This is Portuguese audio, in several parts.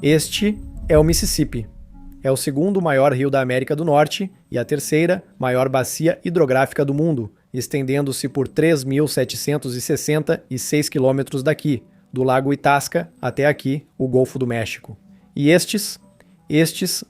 Este é o Mississippi. É o segundo maior rio da América do Norte e a terceira maior bacia hidrográfica do mundo, estendendo-se por 3.766 quilômetros daqui, do Lago Itasca até aqui, o Golfo do México. E estes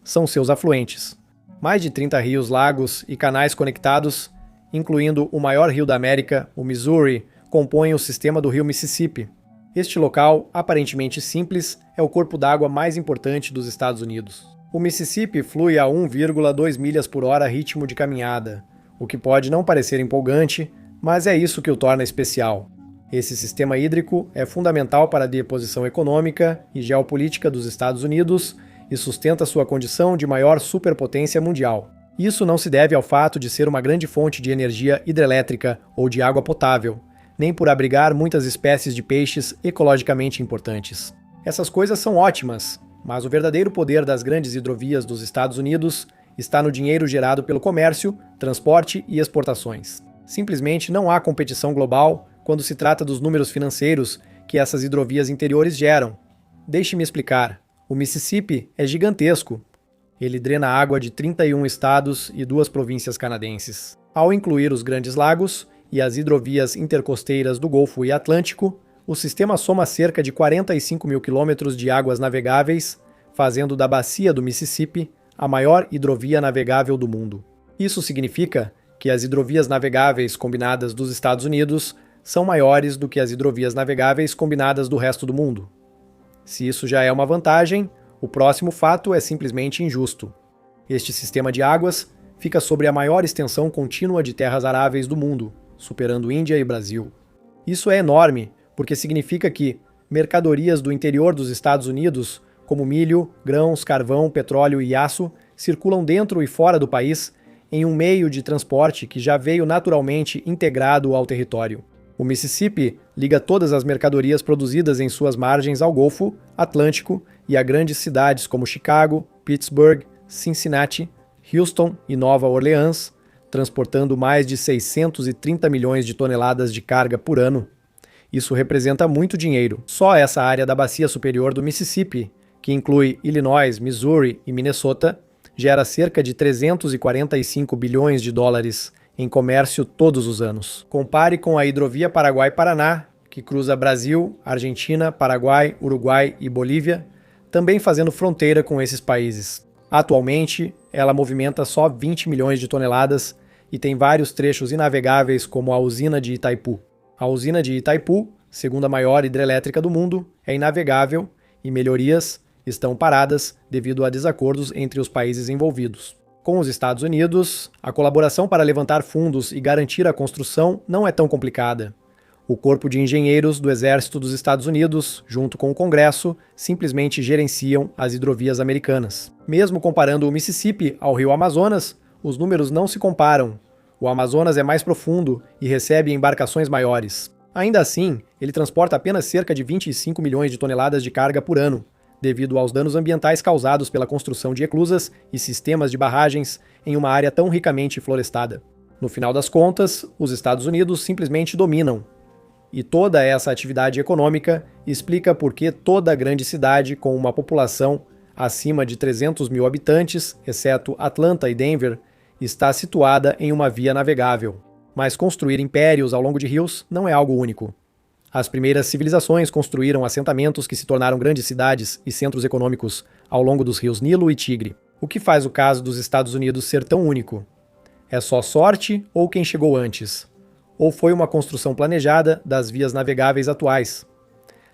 são seus afluentes. Mais de 30 rios, lagos e canais conectados, incluindo o maior rio da América, o Missouri, compõem o sistema do rio Mississippi. Este local, aparentemente simples, é o corpo d'água mais importante dos Estados Unidos. O Mississippi flui a 1,2 milhas por hora ritmo de caminhada, o que pode não parecer empolgante, mas é isso que o torna especial. Esse sistema hídrico é fundamental para a deposição econômica e geopolítica dos Estados Unidos e sustenta sua condição de maior superpotência mundial. Isso não se deve ao fato de ser uma grande fonte de energia hidrelétrica ou de água potável, nem por abrigar muitas espécies de peixes ecologicamente importantes. Essas coisas são ótimas, mas o verdadeiro poder das grandes hidrovias dos Estados Unidos está no dinheiro gerado pelo comércio, transporte e exportações. Simplesmente não há competição global quando se trata dos números financeiros que essas hidrovias interiores geram. Deixe-me explicar. O Mississippi é gigantesco. Ele drena água de 31 estados e 2 províncias canadenses. Ao incluir os grandes lagos e as hidrovias intercosteiras do Golfo e Atlântico, o sistema soma cerca de 45 mil quilômetros de águas navegáveis, fazendo da bacia do Mississippi a maior hidrovia navegável do mundo. Isso significa que as hidrovias navegáveis combinadas dos Estados Unidos são maiores do que as hidrovias navegáveis combinadas do resto do mundo. Se isso já é uma vantagem, o próximo fato é simplesmente injusto. Este sistema de águas fica sobre a maior extensão contínua de terras aráveis do mundo, superando Índia e Brasil. Isso é enorme, porque significa que mercadorias do interior dos Estados Unidos, como milho, grãos, carvão, petróleo e aço, circulam dentro e fora do país em um meio de transporte que já veio naturalmente integrado ao território. O Mississippi liga todas as mercadorias produzidas em suas margens ao Golfo, Atlântico e a grandes cidades como Chicago, Pittsburgh, Cincinnati, Houston e Nova Orleans, transportando mais de 630 milhões de toneladas de carga por ano. Isso representa muito dinheiro. Só essa área da bacia superior do Mississippi, que inclui Illinois, Missouri e Minnesota, gera cerca de 345 bilhões de dólares em comércio todos os anos. Compare com a hidrovia Paraguai-Paraná, que cruza Brasil, Argentina, Paraguai, Uruguai e Bolívia, também fazendo fronteira com esses países. Atualmente, ela movimenta só 20 milhões de toneladas e tem vários trechos inavegáveis, como a usina de Itaipu. A usina de Itaipu, segunda maior hidrelétrica do mundo, é inavegável e melhorias estão paradas devido a desacordos entre os países envolvidos. Com os Estados Unidos, a colaboração para levantar fundos e garantir a construção não é tão complicada. O Corpo de Engenheiros do Exército dos Estados Unidos, junto com o Congresso, simplesmente gerenciam as hidrovias americanas. Mesmo comparando o Mississippi ao rio Amazonas, os números não se comparam. O Amazonas é mais profundo e recebe embarcações maiores. Ainda assim, ele transporta apenas cerca de 25 milhões de toneladas de carga por ano, devido aos danos ambientais causados pela construção de eclusas e sistemas de barragens em uma área tão ricamente florestada. No final das contas, os Estados Unidos simplesmente dominam. E toda essa atividade econômica explica por que toda grande cidade com uma população acima de 300 mil habitantes, exceto Atlanta e Denver, está situada em uma via navegável. Mas construir impérios ao longo de rios não é algo único. As primeiras civilizações construíram assentamentos que se tornaram grandes cidades e centros econômicos ao longo dos rios Nilo e Tigre. O que faz o caso dos Estados Unidos ser tão único? É só sorte ou quem chegou antes? Ou foi uma construção planejada das vias navegáveis atuais?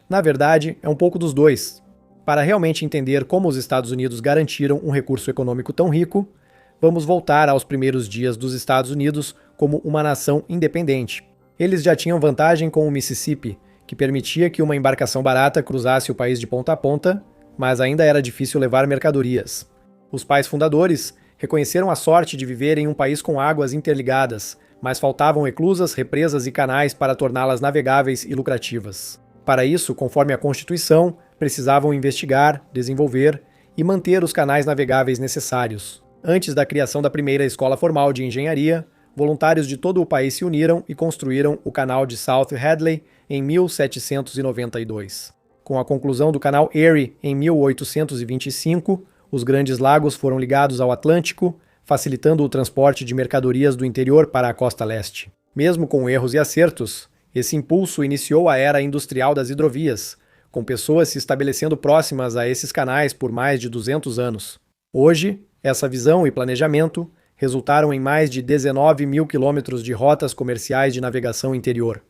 Na verdade, é um pouco dos dois. Para realmente entender como os Estados Unidos garantiram um recurso econômico tão rico, vamos voltar aos primeiros dias dos Estados Unidos como uma nação independente. Eles já tinham vantagem com o Mississippi, que permitia que uma embarcação barata cruzasse o país de ponta a ponta, mas ainda era difícil levar mercadorias. Os pais fundadores reconheceram a sorte de viver em um país com águas interligadas, mas faltavam eclusas, represas e canais para torná-las navegáveis e lucrativas. Para isso, conforme a Constituição, precisavam investigar, desenvolver e manter os canais navegáveis necessários. Antes da criação da primeira escola formal de engenharia, voluntários de todo o país se uniram e construíram o canal de South Hadley em 1792. Com a conclusão do canal Erie em 1825, os Grandes Lagos foram ligados ao Atlântico, facilitando o transporte de mercadorias do interior para a costa leste. Mesmo com erros e acertos, esse impulso iniciou a era industrial das hidrovias, com pessoas se estabelecendo próximas a esses canais por mais de 200 anos. Hoje, essa visão e planejamento resultaram em mais de 19 mil quilômetros de rotas comerciais de navegação interior,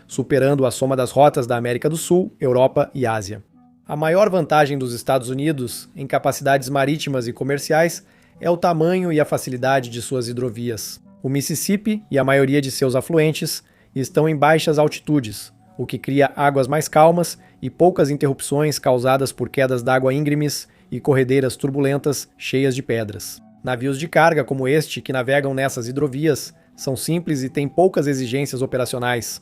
superando a soma das rotas da América do Sul, Europa e Ásia. A maior vantagem dos Estados Unidos em capacidades marítimas e comerciais é o tamanho e a facilidade de suas hidrovias. O Mississippi e a maioria de seus afluentes estão em baixas altitudes, o que cria águas mais calmas e poucas interrupções causadas por quedas d'água íngremes e corredeiras turbulentas cheias de pedras. Navios de carga como este que navegam nessas hidrovias são simples e têm poucas exigências operacionais,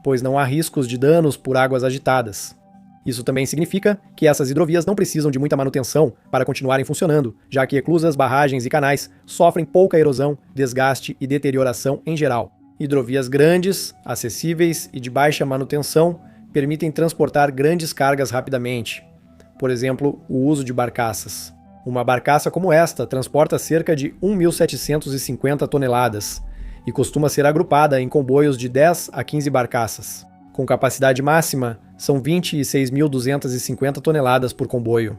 pois não há riscos de danos por águas agitadas. Isso também significa que essas hidrovias não precisam de muita manutenção para continuarem funcionando, já que eclusas, barragens e canais sofrem pouca erosão, desgaste e deterioração em geral. Hidrovias grandes, acessíveis e de baixa manutenção permitem transportar grandes cargas rapidamente. Por exemplo, o uso de barcaças. Uma barcaça como esta transporta cerca de 1.750 toneladas e costuma ser agrupada em comboios de 10 a 15 barcaças. Com capacidade máxima, são 26.250 toneladas por comboio.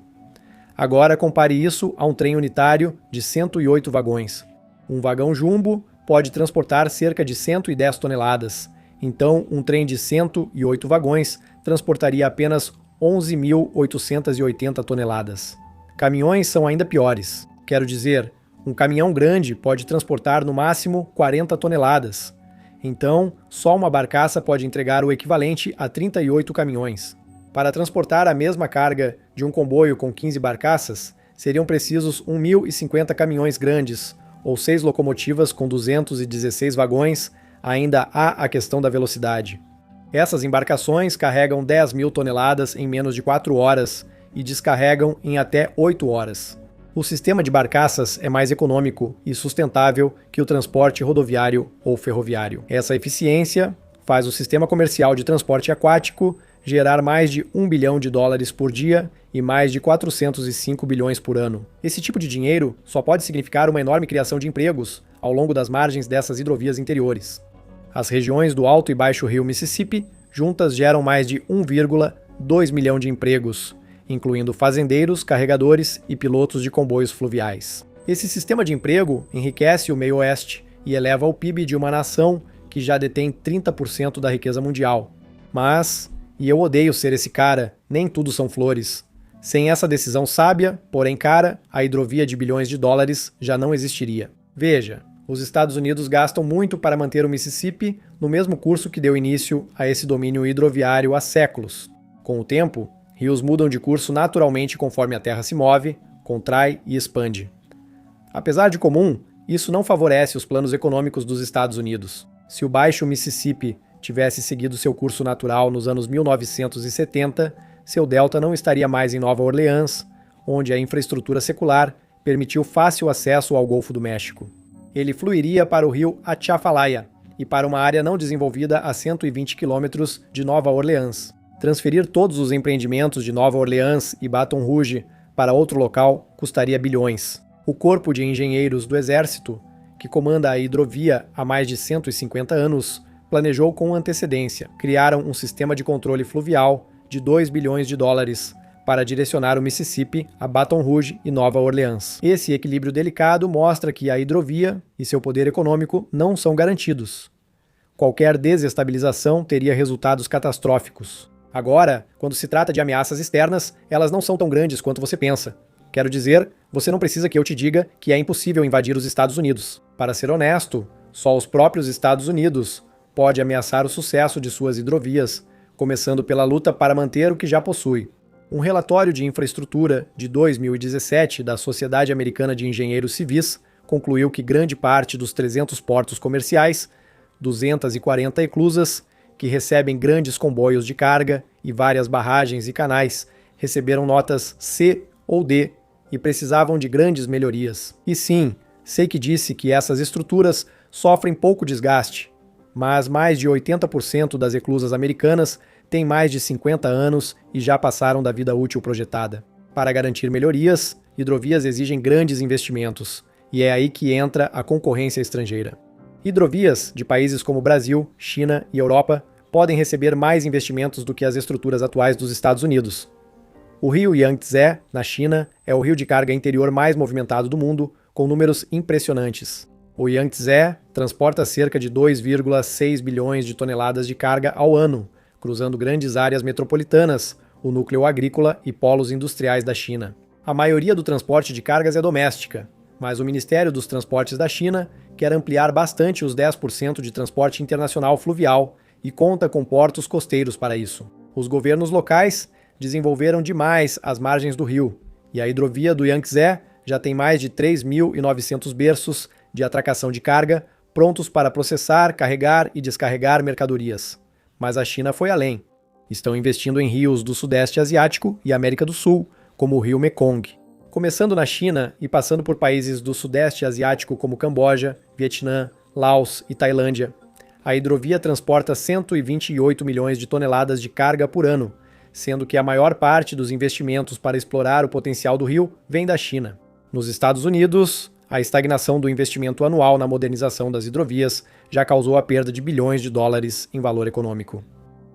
Agora compare isso a um trem unitário de 108 vagões. Um vagão jumbo pode transportar cerca de 110 toneladas, então um trem de 108 vagões transportaria apenas 11.880 toneladas. Caminhões são ainda piores. Quero dizer, um caminhão grande pode transportar no máximo 40 toneladas. Então, só uma barcaça pode entregar o equivalente a 38 caminhões. Para transportar a mesma carga de um comboio com 15 barcaças, seriam precisos 1.050 caminhões grandes, ou 6 locomotivas com 216 vagões. Ainda há a questão da velocidade. Essas embarcações carregam 10.000 toneladas em menos de 4 horas e descarregam em até 8 horas. O sistema de barcaças é mais econômico e sustentável que o transporte rodoviário ou ferroviário. Essa eficiência faz o sistema comercial de transporte aquático gerar mais de $1 bilhão por dia e mais de 405 bilhões por ano. Esse tipo de dinheiro só pode significar uma enorme criação de empregos ao longo das margens dessas hidrovias interiores. As regiões do Alto e Baixo Rio Mississippi juntas geram mais de 1,2 milhão de empregos, incluindo fazendeiros, carregadores e pilotos de comboios fluviais. Esse sistema de emprego enriquece o meio oeste e eleva o PIB de uma nação que já detém 30% da riqueza mundial. Mas, e eu odeio ser esse cara, nem tudo são flores. Sem essa decisão sábia, porém cara, a hidrovia de bilhões de dólares já não existiria. Veja, os Estados Unidos gastam muito para manter o Mississippi no mesmo curso que deu início a esse domínio hidroviário há séculos. Com o tempo, rios mudam de curso naturalmente conforme a terra se move, contrai e expande. Apesar de comum, isso não favorece os planos econômicos dos Estados Unidos. Se o Baixo Mississippi tivesse seguido seu curso natural nos anos 1970, seu delta não estaria mais em Nova Orleans, onde a infraestrutura secular permitiu fácil acesso ao Golfo do México. Ele fluiria para o rio Atchafalaya e para uma área não desenvolvida a 120 quilômetros de Nova Orleans. Transferir todos os empreendimentos de Nova Orleans e Baton Rouge para outro local custaria bilhões. O Corpo de Engenheiros do Exército, que comanda a hidrovia há mais de 150 anos, planejou com antecedência. Criaram um sistema de controle fluvial de $2 bilhões para direcionar o Mississippi a Baton Rouge e Nova Orleans. Esse equilíbrio delicado mostra que a hidrovia e seu poder econômico não são garantidos. Qualquer desestabilização teria resultados catastróficos. Agora, quando se trata de ameaças externas, elas não são tão grandes quanto você pensa. Quero dizer, você não precisa que eu te diga que é impossível invadir os Estados Unidos. Para ser honesto, só os próprios Estados Unidos pode ameaçar o sucesso de suas hidrovias, começando pela luta para manter o que já possui. Um relatório de infraestrutura de 2017 da Sociedade Americana de Engenheiros Civis concluiu que grande parte dos 300 portos comerciais, 240 eclusas, que recebem grandes comboios de carga e várias barragens e canais, receberam notas C ou D e precisavam de grandes melhorias. E sim, sei que disse que essas estruturas sofrem pouco desgaste, mas mais de 80% das eclusas americanas têm mais de 50 anos e já passaram da vida útil projetada. Para garantir melhorias, hidrovias exigem grandes investimentos, e é aí que entra a concorrência estrangeira. Hidrovias de países como Brasil, China e Europa podem receber mais investimentos do que as estruturas atuais dos Estados Unidos. O rio Yangtze, na China, é o rio de carga interior mais movimentado do mundo, com números impressionantes. O Yangtze transporta cerca de 2,6 bilhões de toneladas de carga ao ano, cruzando grandes áreas metropolitanas, o núcleo agrícola e polos industriais da China. A maioria do transporte de cargas é doméstica, mas o Ministério dos Transportes da China quer ampliar bastante os 10% de transporte internacional fluvial e conta com portos costeiros para isso. Os governos locais desenvolveram demais as margens do rio, e a hidrovia do Yangtze já tem mais de 3.900 berços de atracação de carga prontos para processar, carregar e descarregar mercadorias. Mas a China foi além. Estão investindo em rios do Sudeste Asiático e América do Sul, como o rio Mekong. Começando na China e passando por países do Sudeste Asiático como Camboja, Vietnã, Laos e Tailândia, a hidrovia transporta 128 milhões de toneladas de carga por ano, sendo que a maior parte dos investimentos para explorar o potencial do rio vem da China. Nos Estados Unidos, a estagnação do investimento anual na modernização das hidrovias já causou a perda de bilhões de dólares em valor econômico.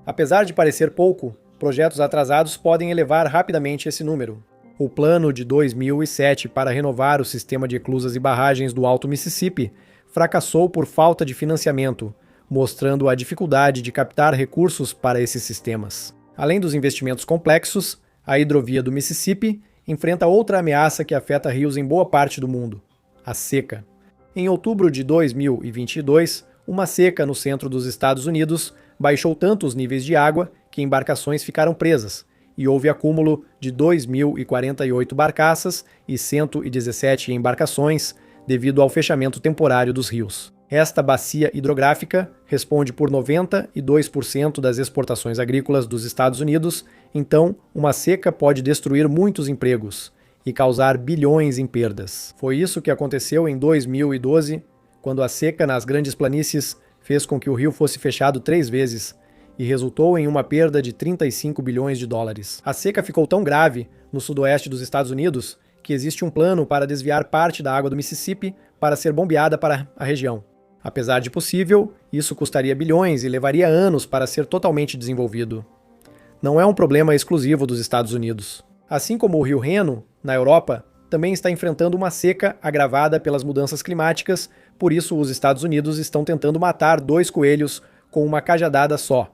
Apesar de parecer pouco, projetos atrasados podem elevar rapidamente esse número. O plano de 2007 para renovar o sistema de eclusas e barragens do Alto Mississippi fracassou por falta de financiamento, mostrando a dificuldade de captar recursos para esses sistemas. Além dos investimentos complexos, a hidrovia do Mississippi enfrenta outra ameaça que afeta rios em boa parte do mundo: a seca. Em outubro de 2022, uma seca no centro dos Estados Unidos baixou tanto os níveis de água que embarcações ficaram presas, e houve acúmulo de 2.048 barcaças e 117 embarcações devido ao fechamento temporário dos rios. Esta bacia hidrográfica responde por 92% das exportações agrícolas dos Estados Unidos, então uma seca pode destruir muitos empregos e causar bilhões em perdas. Foi isso que aconteceu em 2012, quando a seca nas grandes planícies fez com que o rio fosse fechado 3 vezes e resultou em uma perda de 35 bilhões de dólares. A seca ficou tão grave no sudoeste dos Estados Unidos que existe um plano para desviar parte da água do Mississippi para ser bombeada para a região. Apesar de possível, isso custaria bilhões e levaria anos para ser totalmente desenvolvido. Não é um problema exclusivo dos Estados Unidos. Assim como o rio Reno, na Europa, também está enfrentando uma seca agravada pelas mudanças climáticas, por isso os Estados Unidos estão tentando matar 2 coelhos com uma cajadada só.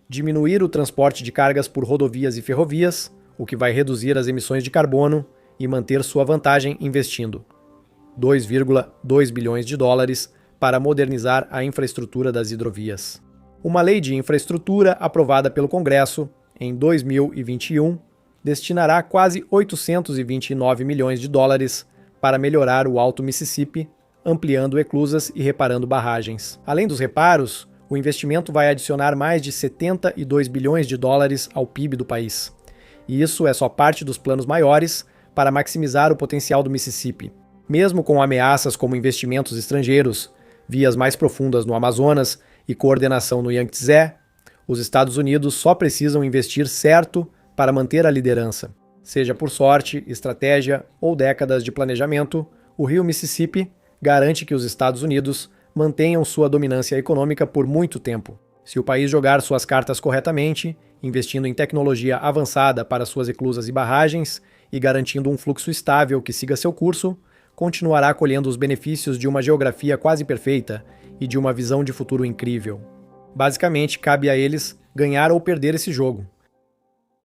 Diminuir o transporte de cargas por rodovias e ferrovias, o que vai reduzir as emissões de carbono, e manter sua vantagem investindo 2,2 bilhões de dólares para modernizar a infraestrutura das hidrovias. Uma lei de infraestrutura aprovada pelo Congresso em 2021 destinará quase 829 milhões de dólares para melhorar o Alto Mississippi, ampliando eclusas e reparando barragens. Além dos reparos, o investimento vai adicionar mais de 72 bilhões de dólares ao PIB do país. E isso é só parte dos planos maiores para maximizar o potencial do Mississippi. Mesmo com ameaças como investimentos estrangeiros, vias mais profundas no Amazonas e coordenação no Yangtze, os Estados Unidos só precisam investir certo para manter a liderança. Seja por sorte, estratégia ou décadas de planejamento, o rio Mississippi garante que os Estados Unidos mantenham sua dominância econômica por muito tempo. Se o país jogar suas cartas corretamente, investindo em tecnologia avançada para suas eclusas e barragens e garantindo um fluxo estável que siga seu curso, continuará colhendo os benefícios de uma geografia quase perfeita e de uma visão de futuro incrível. Basicamente, cabe a eles ganhar ou perder esse jogo.